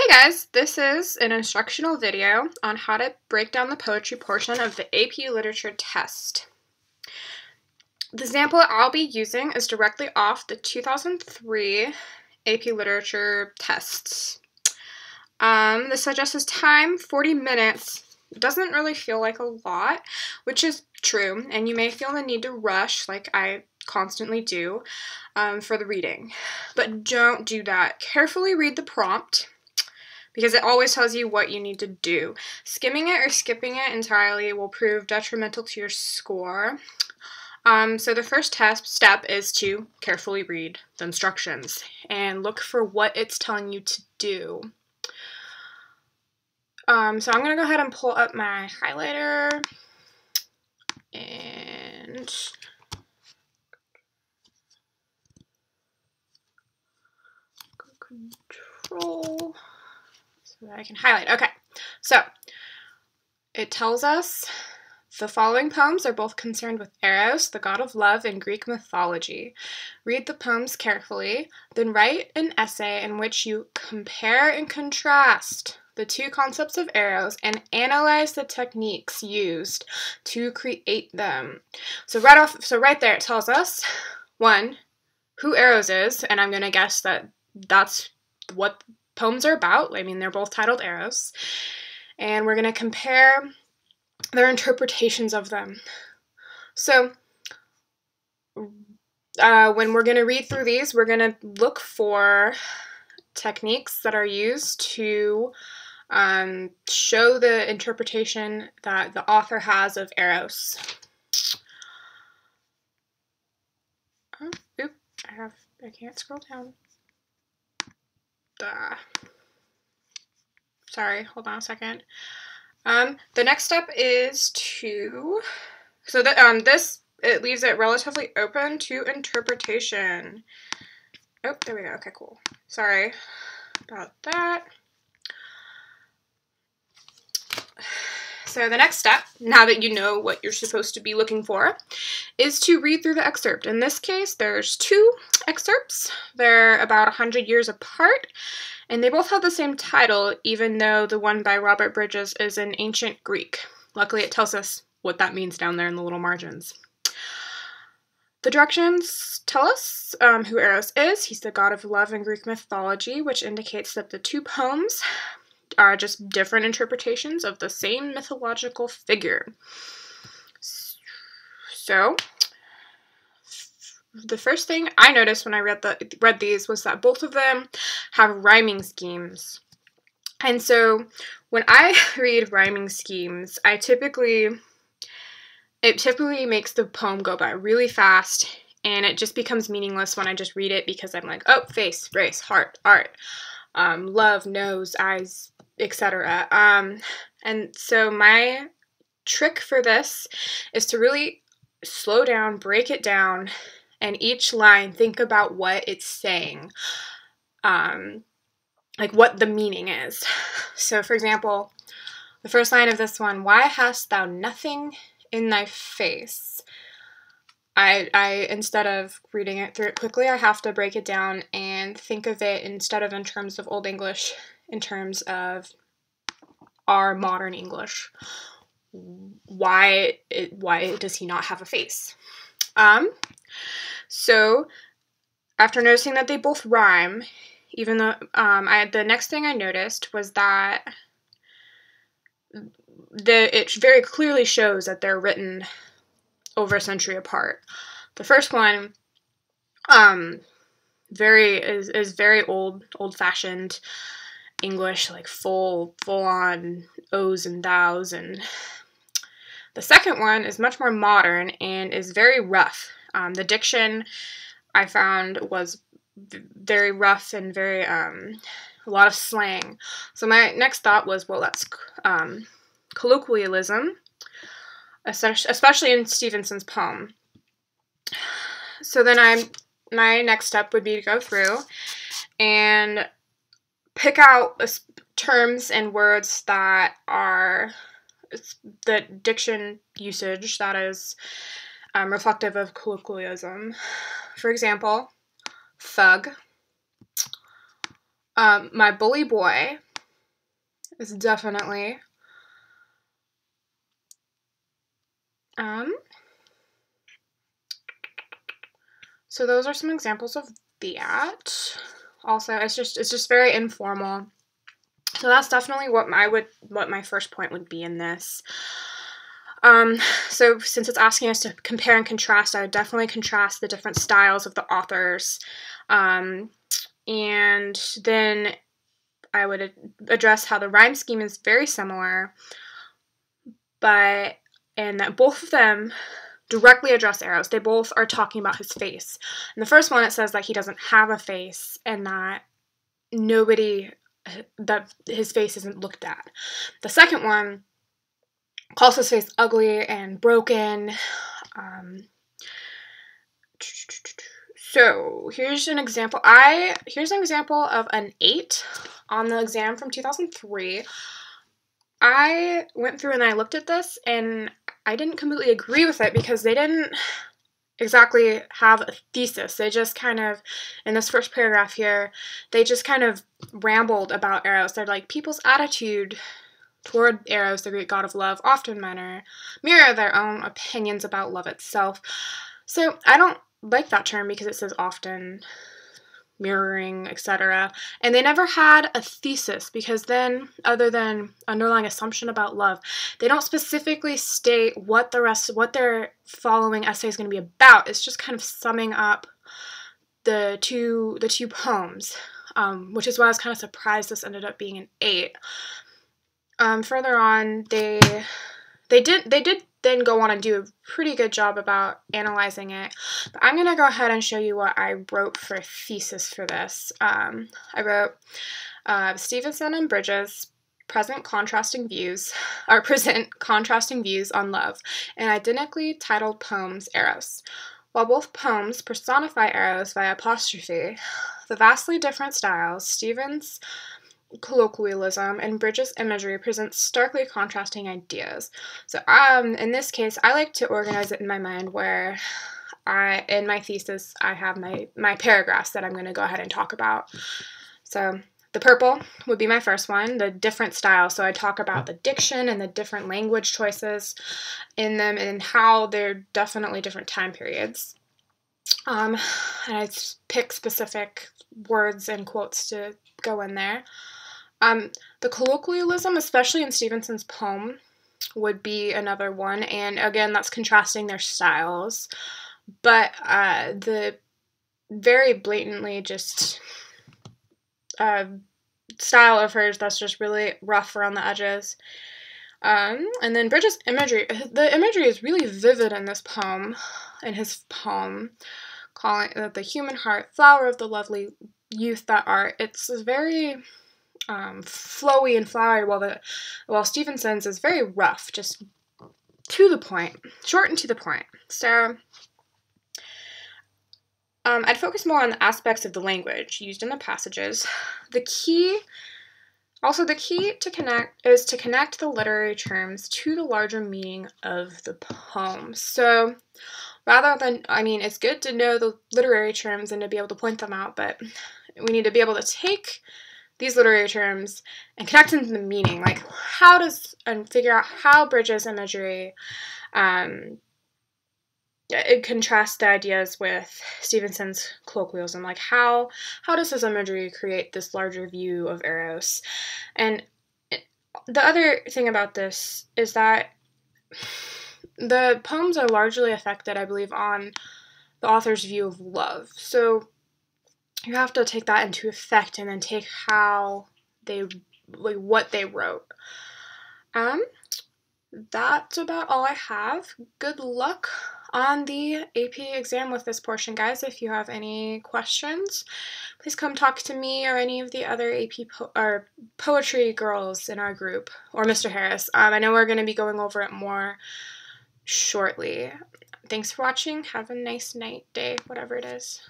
Hey guys, this is an instructional video on how to break down the poetry portion of the AP Literature test. The example I'll be using is directly off the 2003 AP Literature tests. The suggested time, 40 minutes, doesn't really feel like a lot, which is true, and you may feel the need to rush like I constantly do for the reading. But don't do that. Carefully read the prompt, because it always tells you what you need to do. Skimming it or skipping it entirely will prove detrimental to your score. So the first step is to carefully read the instructions and look for what it's telling you to do. So I'm going to go ahead and pull up my highlighter and control so that I can highlight. Okay, so it tells us the following poems are both concerned with Eros, the god of love in Greek mythology. Read the poems carefully, then write an essay in which you compare and contrast the two concepts of Eros and analyze the techniques used to create them. So right there it tells us, one, who Eros is, and I'm going to guess that that's what poems are about. I mean, they're both titled Eros. And we're going to compare their interpretations of them. So when we're going to read through these, we're going to look for techniques that are used to show the interpretation that the author has of Eros. Oh, oop, I can't scroll down. Sorry, hold on a second. The next step is to, it leaves it relatively open to interpretation. Oh, there we go. Okay, cool. Sorry about that. So the next step, now that you know what you're supposed to be looking for, is to read through the excerpt. In this case, there's two excerpts. They're about 100 years apart, and they both have the same title, even though the one by Robert Bridges is in ancient Greek. Luckily, it tells us what that means down there in the little margins. The directions tell us who Eros is. He's the god of love in Greek mythology, which indicates that the two poems are just different interpretations of the same mythological figure. So, the first thing I noticed when I read these was that both of them have rhyming schemes. And so, when I read rhyming schemes, it typically makes the poem go by really fast, and it just becomes meaningless when I just read it because I'm like, oh, face, race, heart, art, love, nose, eyes, etc. And so my trick for this is to really slow down, break it down, and each line think about what it's saying, like what the meaning is. So for example, the first line of this one, why hast thou nothing in thy face? I instead of reading it through it quickly, I have to break it down and think of it instead of in terms of Old English, in terms of our modern English. Why does he not have a face? So after noticing that they both rhyme, even though the next thing I noticed was that it very clearly shows that they're written over a century apart. The first one is very old-fashioned English, like full on ohs and thous, and the second one is much more modern and is very rough. The diction I found was very rough and very a lot of slang. So my next thought was, well, that's colloquialism, especially in Stevenson's poem. So then my next step would be to go through and pick out terms and words that are the diction usage that is reflective of colloquialism. For example, thug, my bully boy, is definitely. So those are some examples of that. Also, it's just very informal. So that's definitely what my first point would be in this. So since it's asking us to compare and contrast, I would definitely contrast the different styles of the authors. And then I would address how the rhyme scheme is very similar, and that both of them directly address Eros. They both are talking about his face. In the first one, it says that he doesn't have a face and that his face isn't looked at. The second one calls his face ugly and broken. So here's an example. Here's an example of an 8 on the exam from 2003. I went through and I looked at this and I didn't completely agree with it because they didn't exactly have a thesis. They just kind of, in this first paragraph here, they just kind of rambled about Eros. They're like, people's attitude toward Eros, the Greek god of love, often mirror their own opinions about love itself. So I don't like that term because it says often, mirroring, etc. And they never had a thesis because then, other than underlying assumption about love, they don't specifically state what their following essay is going to be about. It's just kind of summing up the two poems, which is why I was kind of surprised this ended up being an 8. Further on, they did then go on and do a pretty good job about analyzing it. But I'm going to go ahead and show you what I wrote for a thesis for this. I wrote Stevenson and Bridges present contrasting views on love, and identically titled poems Eros. While both poems personify Eros via apostrophe, the vastly different styles, Stevens' colloquialism and Bridges' imagery present starkly contrasting ideas. So in this case, I like to organize it in my mind where in my thesis, I have my paragraphs that I'm going to go ahead and talk about. So the purple would be my first one, the different styles. So I talk about the diction and the different language choices in them and how they're definitely different time periods. And I pick specific words and quotes to go in there. The colloquialism, especially in Stevenson's poem, would be another one, and again, that's contrasting their styles. But the very blatantly just style of hers that's just really rough around the edges. And then Bridges' imagery, the imagery is really vivid in this poem, calling it the human heart, flower of the lovely youth that art. It's very flowy and flowery, while Stevenson's is very rough, just to the point, short and to the point. So I'd focus more on the aspects of the language used in the passages. The key to connect the literary terms to the larger meaning of the poem. So rather than, it's good to know the literary terms and to be able to point them out, but we need to be able to take these literary terms and connect them to the meaning, and figure out how Bridges' imagery it contrasts the ideas with Stevenson's colloquialism. Like how does his imagery create this larger view of Eros? And the other thing about this is that the poems are largely affected, I believe, on the author's view of love. So you have to take that into effect and then take what they wrote. That's about all I have. Good luck on the AP exam with this portion, guys. If you have any questions, please come talk to me or any of the other AP poetry girls in our group, or Mr. Harris. I know we're going to be going over it more shortly. Thanks for watching. Have a nice night, day, whatever it is.